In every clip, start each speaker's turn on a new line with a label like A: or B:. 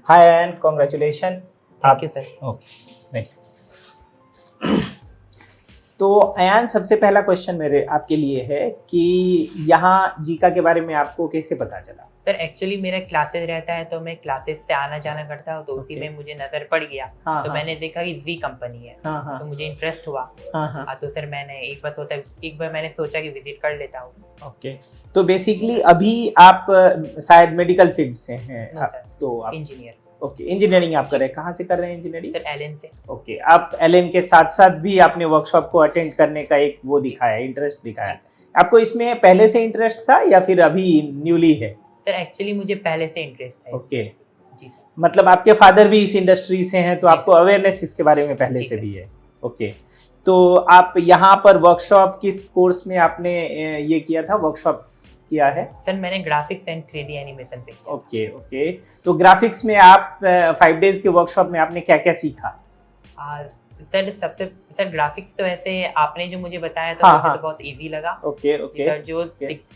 A: Hi and congratulations.
B: Thank you sir.
A: Okay तो अयान, सबसे पहला क्वेश्चन मेरे आपके लिए है कि यहाँ जीका के बारे में आपको कैसे पता चला?
B: सर एक्चुअली मेरा क्लासेस रहता है तो मैं क्लासेस से आना जाना करता हूँ, तो उसी
A: Okay.
B: में मुझे नज़र पड़ गया।
A: हाँ,
B: तो
A: हाँ.
B: मैंने देखा कि जी कंपनी है,
A: हाँ हाँ
B: तो मुझे इंटरेस्ट हुआ।
A: हाँ हाँ
B: तो सर मैंने एक बार मैंने सोचा कि विजिट कर लेता हूँ।
A: ओके। तो बेसिकली अभी आप शायद मेडिकल फील्ड से हैं।
B: नो सर,
A: तो आप
B: इंजीनियर।
A: ओके, इंजीनियरिंग आप कर रहे हैं, कहाँ से कर रहे हैं इंजीनियरिंग?
B: सर एलएन से।
A: ओके, आप एलएन के साथ साथ भी आपने वर्कशॉप को अटेंड करने का एक वो दिखाया, इंटरेस्ट दिखाया।
B: जी
A: आपको इसमें पहले से इंटरेस्ट था या फिर अभी न्यूली है?
B: सर एक्चुअली मुझे पहले से इंटरेस्ट है।
A: ओके,
B: जी सर।
A: मतलब आपके फादर भी इस इंडस्ट्री से हैं, तो
B: जी
A: आपको अवेयरनेस इसके बारे में पहले
B: जी
A: से
B: सर।
A: भी है। ओके, तो आप यहाँ पर वर्कशॉप किस कोर्स में आपने ये किया था, वर्कशॉप किया है?
B: सर मैंने ग्राफिक्स एंड 3D एनिमेशन पे किया।
A: ओके ओके, तो ग्राफिक्स में आप 5 डेज के वर्कशॉप में आपने क्या क्या सीखा?
B: सर ग्राफिक्स तो ऐसे आपने जो मुझे बताया था
A: हाँ,
B: मुझे
A: हाँ.
B: तो बहुत इजी लगा।
A: ओके ओके
B: सर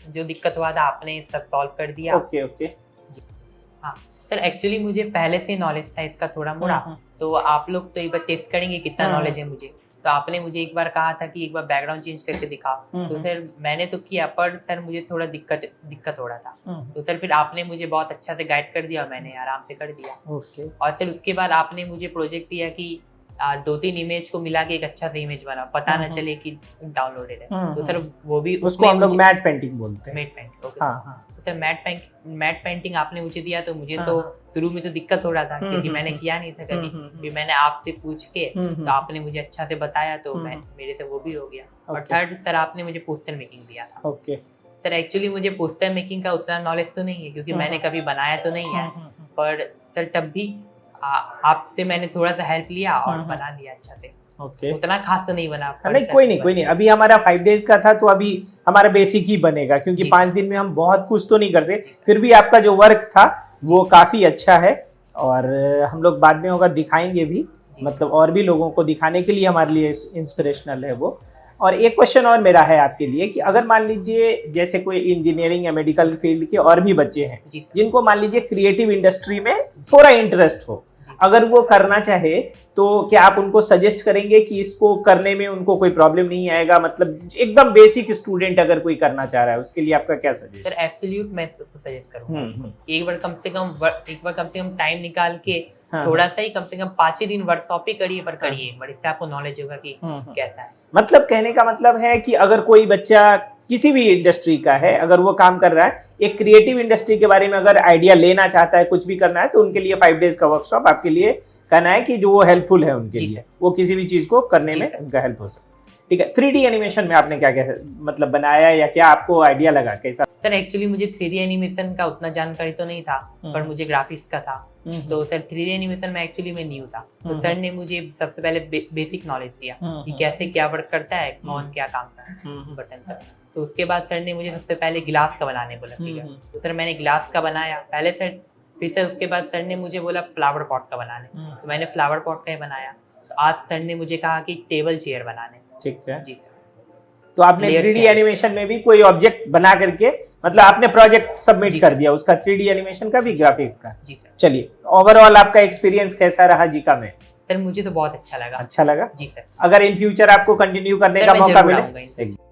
B: जो दिक्कत हुआ था आपने सब सॉल्व कर दिया।
A: Okay okay.
B: हाँ सर एक्चुअली मुझे पहले से नॉलेज था इसका थोड़ा मोड़ा। तो आप लोग तो एक बार टेस्ट करेंगे कितना नॉलेज है मुझे। तो आपने मुझे एक बार कहा था कि एक बार बैकग्राउंड चेंज करके दिखाओ। तो सर मैंने तो किया, पर सर मुझे थोड़ा दिक्कत हो रहा था। तो सर फिर आपने मुझे बहुत अच्छा से गाइड कर दिया और मैंने आराम से कर दिया।
A: ओके
B: और सर उसके बाद आपने मुझे प्रोजेक्ट दिया कि 2-3 इमेज को मिला के एक अच्छा सा इमेज बनाओ, पता ना चले कि डाउनलोडेड है। तो सर वो भी
A: उसको हम लोग मैट पेंटिंग बोलते हैं।
B: Mat painting. ओके
A: हाँ हाँ
B: तो सर मैट पेंटिंग आपने मुझे दिया, तो मुझे
A: हाँ,
B: तो
A: हाँ।
B: शुरू में तो दिक्कत हो रहा था क्योंकि मैंने किया नहीं था कभी। फिर मैंने आपसे पूछ के तो आपने मुझे अच्छा से बताया, तो मैं मेरे से वो भी हो गया। और
A: ओके।
B: थर्ड सर आपने मुझे पोस्टर मेकिंग दिया था।
A: ओके
B: सर एक्चुअली मुझे पोस्टर मेकिंग का उतना नॉलेज तो नहीं है क्योंकि मैंने कभी बनाया तो नहीं है, पर सर तब भी आपसे मैंने थोड़ा सा हेल्प लिया और बना दिया अच्छा से।
A: ओके।
B: उतना खास तो नहीं बना, पर
A: नहीं,
B: सर
A: कोई नहीं, अभी हमारा 5 डेज का था तो अभी हमारा बेसिक ही बनेगा, क्योंकि
B: जी
A: 5 दिन में हम बहुत कुछ तो नहीं कर सकते। फिर भी आपका जो वर्क था वो काफी अच्छा है, और हम लोग बाद में होगा दिखाएंगे भी, मतलब और भी लोगों को दिखाने के लिए हमारे लिए इंस्पिरेशनल है वो। और एक क्वेश्चन और मेरा है आपके लिए कि अगर मान लीजिए जैसे कोई इंजीनियरिंग या मेडिकल फील्ड के और भी बच्चे हैं
B: जी सर।
A: जिनको मान लीजिए क्रिएटिव इंडस्ट्री में थोड़ा इंटरेस्ट हो, अगर वो करना चाहे तो क्या आप उनको सजेस्ट करेंगे कि इसको करने में उनको कोई प्रॉब्लम नहीं आएगा? मतलब एकदम बेसिक स्टूडेंट अगर कोई करना चाह रहा है उसके लिए आपका क्या सजेस्ट?
B: सर एब्सोल्यूट मैं उसको सजेस्ट करूंगा। एक बार कम से कम टाइम निकाल के थोड़ा सा ही, कम से कम 5 ही दिन वर्कशॉप ही करिए, पर करिए, पर इससे आपको नॉलेज होगा कि कैसा है।
A: मतलब कहने का मतलब है कि अगर कोई बच्चा किसी भी इंडस्ट्री का है, अगर वो काम कर रहा है, एक क्रिएटिव इंडस्ट्री के बारे में अगर आइडिया लेना चाहता है, कुछ भी करना है, तो उनके लिए 5 डेज का वर्कशॉप आपके लिए कहना है कि जो वो हेल्पफुल है उनके लिए, वो किसी भी चीज को करने में उनका हेल्प हो सकता है। ठीक है, 3D एनिमेशन में आपने क्या क्या मतलब बनाया या क्या आपको आइडिया लगा, कैसा?
B: सर एक्चुअली मुझे 3D एनिमेशन का उतना जानकारी तो नहीं था, पर मुझे ग्राफिक्स का था। तो सर 3D एनिमेशन में एक्चुअली मैं न्यू था, तो सर ने मुझे सबसे पहले बेसिक नॉलेज दिया कि कैसे क्या वर्क करता है, कौन क्या काम करता है बटन से। तो उसके बाद सर ने मुझे सबसे पहले गिलास का बनाने बोला फिगर। तो सर मैंने गिलास का बनाया पहले सर, फिर सर उसके बाद सर ने मुझे बोला फ्लावर पॉट का बनाने, तो मैंने फ्लावर पॉट का ही बनाया। तो आज सर ने मुझे कहा कि टेबल चेयर बनाने।
A: ठीक है
B: जी सर।
A: तो आपने 3D एनिमेशन में भी कोई ऑब्जेक्ट बना करके, मतलब आपने प्रोजेक्ट सबमिट कर दिया उसका, 3D एनिमेशन का भी, ग्राफिक्स का?
B: जी सर।
A: चलिए, ओवरऑल आपका एक्सपीरियंस कैसा रहा जीका में?
B: सर मुझे तो बहुत अच्छा लगा।
A: अच्छा लगा?
B: जी सर।
A: अगर इन फ्यूचर आपको कंटिन्यू करने
B: सर
A: का
B: मैं
A: मौका
B: जरूर
A: मिले?
B: आऊंगा।